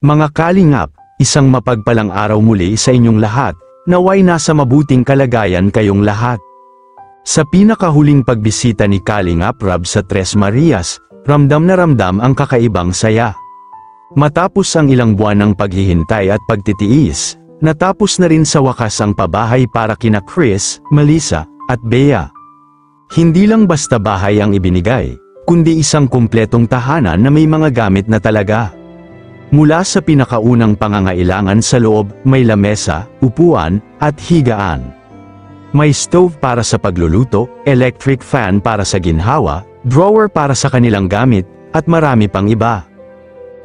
Mga kalingap, isang mapagpalang araw muli sa inyong lahat, naway nasa mabuting kalagayan kayong lahat. Sa pinakahuling pagbisita ni Kalingap Rab sa Tres Marias, ramdam na ramdam ang kakaibang saya. Matapos ang ilang buwan ng paghihintay at pagtitiis, natapos na rin sa wakas ang pabahay para kina Chris, Melissa, at Bea. Hindi lang basta bahay ang ibinigay, kundi isang kumpletong tahanan na may mga gamit na talaga. Mula sa pinakaunang pangangailangan sa loob, may lamesa, upuan, at higaan. May stove para sa pagluluto, electric fan para sa ginhawa, drawer para sa kanilang gamit, at marami pang iba.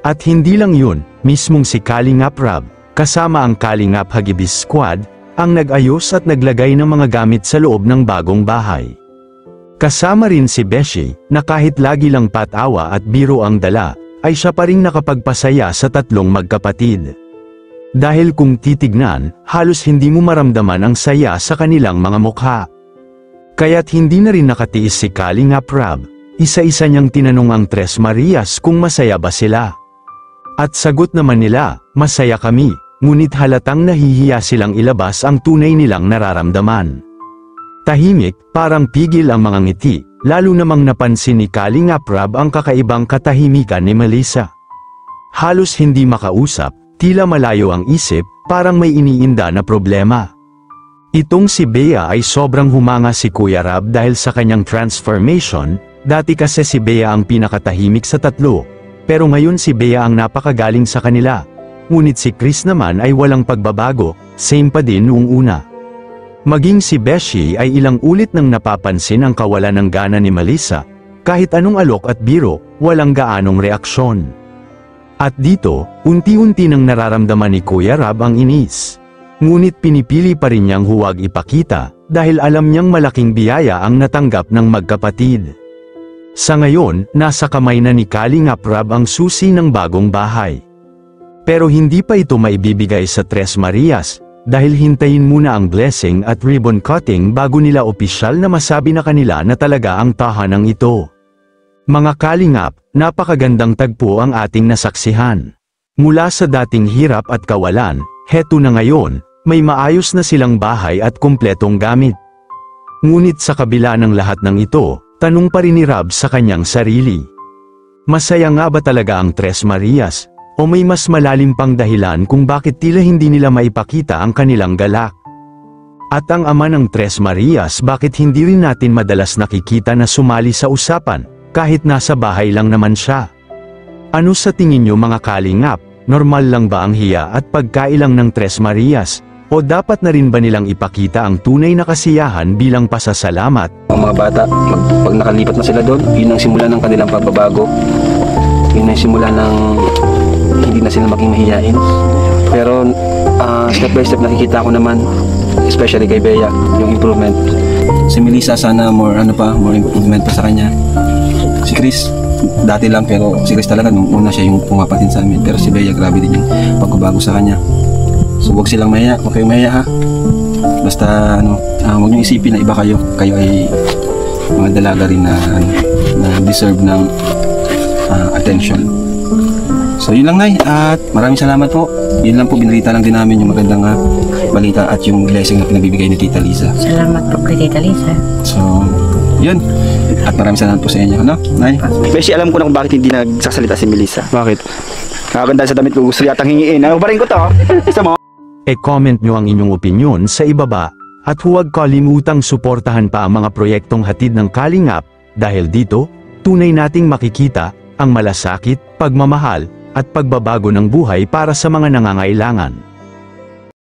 At hindi lang yun, mismong si Kalingap Rab, kasama ang Kalingap Hagibis Squad, ang nag-ayos at naglagay ng mga gamit sa loob ng bagong bahay. Kasama rin si Beshi, na kahit lagi lang patawa at biro ang dala, ay siya pa rin nakapagpasaya sa tatlong magkapatid. Dahil kung titignan, halos hindi mo maramdaman ang saya sa kanilang mga mukha. Kaya't hindi na rin nakatiis si Kalingap Rab, isa-isa niyang tinanong ang Tres Marias kung masaya ba sila. At sagot naman nila, masaya kami, ngunit halatang nahihiya silang ilabas ang tunay nilang nararamdaman. Tahimik, parang pigil ang mga ngiti, lalo namang napansin ni Kalingap Rab ang kakaibang katahimikan ni Melissa. Halos hindi makausap, tila malayo ang isip, parang may iniinda na problema. Itong si Bea ay sobrang humanga si Kuya Rab dahil sa kanyang transformation, dati kasi si Bea ang pinakatahimik sa tatlo, pero ngayon si Bea ang napakagaling sa kanila. Ngunit si Chris naman ay walang pagbabago, same pa din noong una. Maging si Beshi ay ilang ulit nang napapansin ang kawalan ng gana ni Melissa, kahit anong alok at biro, walang gaanong reaksyon. At dito, unti-unti nang nararamdaman ni Kuya Rab ang inis. Ngunit pinipili pa rin niyang huwag ipakita, dahil alam niyang malaking biyaya ang natanggap ng magkapatid. Sa ngayon, nasa kamay na ni Kalingap Rab ang susi ng bagong bahay. Pero hindi pa ito maibibigay sa Tres Marias, dahil hintayin muna ang blessing at ribbon cutting bago nila opisyal na masabi na kanila na talaga ang tahanang ito. Mga kalingap, napakagandang tagpo ang ating nasaksihan. Mula sa dating hirap at kawalan, heto na ngayon, may maayos na silang bahay at kumpletong gamit. Ngunit sa kabila ng lahat ng ito, tanong pa rin ni Rab sa kanyang sarili. Masaya nga ba talaga ang Tres Marias? O may mas malalim pang dahilan kung bakit tila hindi nila maipakita ang kanilang galak? At ang ama ng Tres Marias, bakit hindi rin natin madalas nakikita na sumali sa usapan, kahit nasa bahay lang naman siya? Ano sa tingin nyo mga kalingap, normal lang ba ang hiya at pagkailang ng Tres Marias? O dapat na rin ba nilang ipakita ang tunay na kasiyahan bilang pasasalamat? Ang mga bata, pag nakalipat na sila doon, yun ang simula ng kanilang pagbabago. Yun ang simula ng hindi na sila maging mahihain. Pero step by step nakikita ko naman, especially kay Bea, yung improvement. Si Melissa sana more improvement pa sa kanya. Si Chris, dati lang, pero si Chris talaga nung una siya yung pumapatin sa amin. Pero si Bea, grabe din yung pagbabago sa kanya. So huwag silang mahiya, huwag kayong mahiya ha. Basta huwag nyo isipin na iba kayo. Kayo ay mga dalaga rin na deserve ng attention. So yun lang, Nay, at maraming salamat po. Yun lang po, binalita lang din namin yung magandang balita at yung blessing na pinabibigay ni Tita Liza. Salamat po kay Tita Liza. So, yun. At maraming salamat po sa inyo, ano, Nay? Beshi, alam ko na kung bakit hindi nagsasalita si Melissa. Bakit? Nakaganda sa damit ko, gusto yatang hingiin. Ano ba rin ko to? Gusto mo? E-comment nyo ang inyong opinyon sa ibaba, at huwag kalimutang suportahan pa ang mga proyektong hatid ng Kalingap, dahil dito, tunay nating makikita ang malasakit, pagmamahal, at pagbabago ng buhay para sa mga nangangailangan.